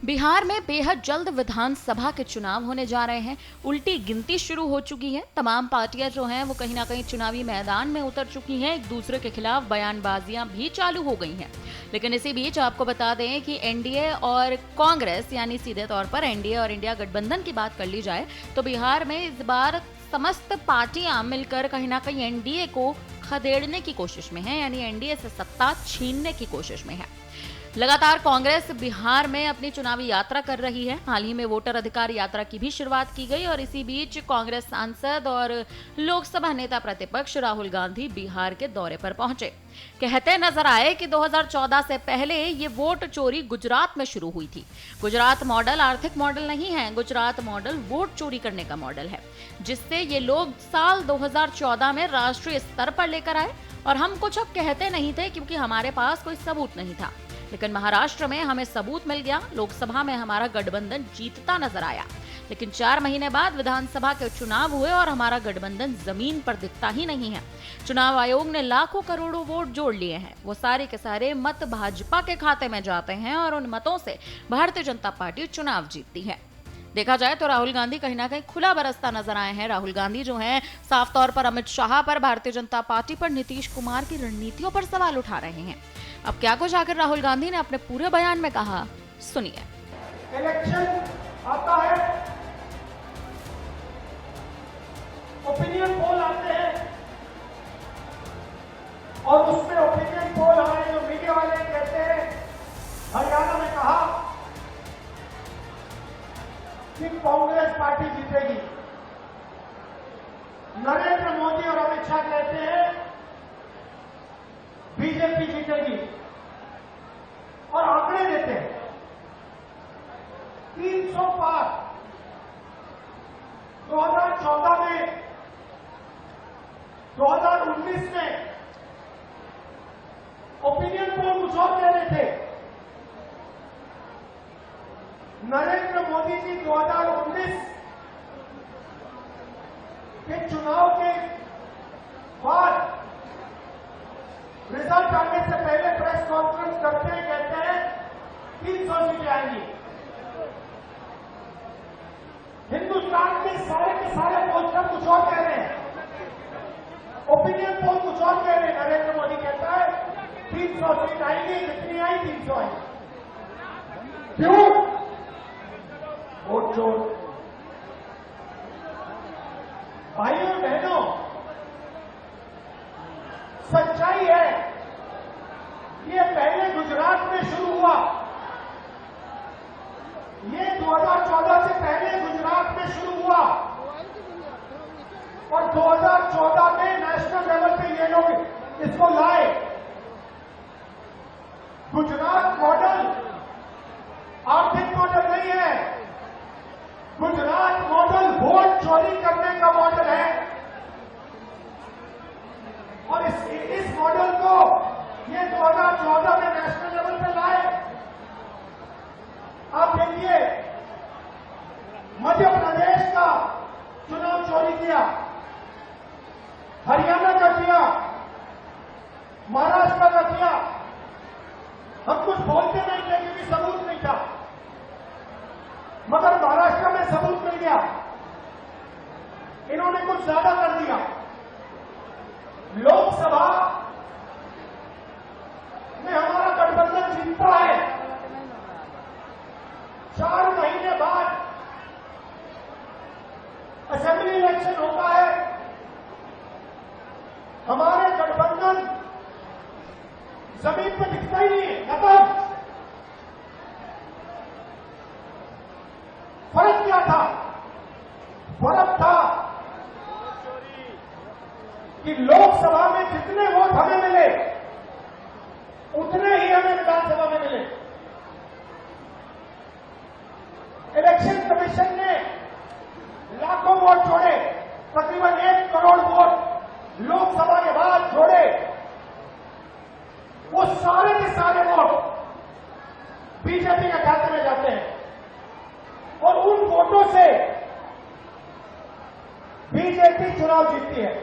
बिहार में बेहद जल्द विधानसभा के चुनाव होने जा रहे हैं। उल्टी गिनती शुरू हो चुकी है। तमाम पार्टियां जो हैं वो कहीं ना कहीं चुनावी मैदान में उतर चुकी हैं। एक दूसरे के खिलाफ बयानबाजियां भी चालू हो गई हैं। लेकिन इसी बीच आपको बता दें कि एनडीए और कांग्रेस, यानी सीधे तौर पर एनडीए और इंडिया गठबंधन की बात कर ली जाए तो बिहार में इस बार समस्त पार्टियां मिलकर कहीं ना कहीं एनडीए को खदेड़ने की कोशिश में है, यानी एनडीए से सत्ता छीनने की कोशिश में है। लगातार कांग्रेस बिहार में अपनी चुनावी यात्रा कर रही है। हाल ही में वोटर अधिकार यात्रा की भी शुरुआत की गई और इसी बीच कांग्रेस सांसद और लोकसभा नेता प्रतिपक्ष राहुल गांधी बिहार के दौरे पर पहुंचे। कहते नजर आए कि 2014 से पहले ये वोट चोरी गुजरात में शुरू हुई थी। गुजरात मॉडल आर्थिक मॉडल नहीं है, गुजरात मॉडल वोट चोरी करने का मॉडल है, जिससे ये लोग साल 2014 में राष्ट्रीय स्तर पर लेकर आए। और हम कुछ अब कहते नहीं थे क्योंकि हमारे पास कोई सबूत नहीं था, लेकिन महाराष्ट्र में हमें सबूत मिल गया। लोकसभा में हमारा गठबंधन जीतता नजर आया, लेकिन 4 महीने बाद विधानसभा के चुनाव हुए और हमारा गठबंधन जमीन पर दिखता ही नहीं है। चुनाव आयोग ने लाखों करोड़ों वोट जोड़ लिए हैं। वो सारे के सारे मत भाजपा के खाते में जाते हैं और उन मतों से भारतीय जनता पार्टी चुनाव जीतती है। देखा जाए तो राहुल गांधी कहीं ना कहीं खुला बरसता नजर आए हैं। राहुल गांधी जो हैं साफ तौर पर अमित शाह पर, भारतीय जनता पार्टी पर, नीतीश कुमार की रणनीतियों पर सवाल उठा रहे हैं। अब क्या कुछ आखिर राहुल गांधी ने अपने पूरे बयान में कहा, सुनिए। इलेक्शन आता है, ओपिनियन पोल आते हैं और उसमें ओपिनियन पोल हमारे जो मीडिया वाले कहते हैं, हरियाणा में कहा कि कांग्रेस पार्टी जीतेगी। नरेंद्र मोदी और अमित शाह कहते हैं बीजेपी जीतेगी और आंकड़े देते हैं 300 पार। 2014 में, 2019 में ओपिनियन पोल कुछ और कह रहे थे। नरेंद्र मोदी जी 2019 के चुनाव के बाद रिजल्ट आने से पहले प्रेस कॉन्फ्रेंस करते हैं, कहते हैं 300 सीटें आएंगी। हिंदुस्तान में सारे के सारे पोस्टर कुछ और कह रहे हैं, ओपिनियन पोल कुछ और कह रहे हैं। नरेंद्र मोदी कहता है 300 सीट आएंगी, जितनी आई 300 आई। क्यों? वोट चोर। भाइयों बहनों, सच्चाई है, ये पहले गुजरात में शुरू हुआ। ये 2014 से पहले गुजरात में शुरू हुआ और 2014 में नेशनल लेवल पे ये लोग इसको लाए। गुजरात मॉडल आर्थिक मॉडल नहीं है, गुजरात मॉडल वोट चोरी करने का मॉडल है। और इस मॉडल को ये 2014 में नेशनल लेवल पे लाए। आप देखिए, मध्य प्रदेश का चुनाव चोरी किया, हरियाणा का किया, महाराष्ट्र का किया। हम कुछ बोलते नहीं थे क्योंकि सबूत नहीं था, मगर महाराष्ट्र में सबूत मिल गया। इन्होंने कुछ ज्यादा कर दिया। लोकसभा में हमारा गठबंधन जीतता है। 4 महीने बाद असेंबली इलेक्शन होता है, हमारे गठबंधन जमीन पर दिखता ही नहीं है, खत्म। फर्क क्या था? फर्क था कि लोकसभा में जितने वोट हमें मिले उतने ही हमें विधानसभा में मिले। इलेक्शन कमीशन ने लाखों वोट छोड़े, तकरीबन 1 करोड़ वोट लोकसभा के बाद छोड़े। वो सारे के सारे वोट बीजेपी के खाते में जाते हैं और उन वोटों से बीजेपी चुनाव जीतती है।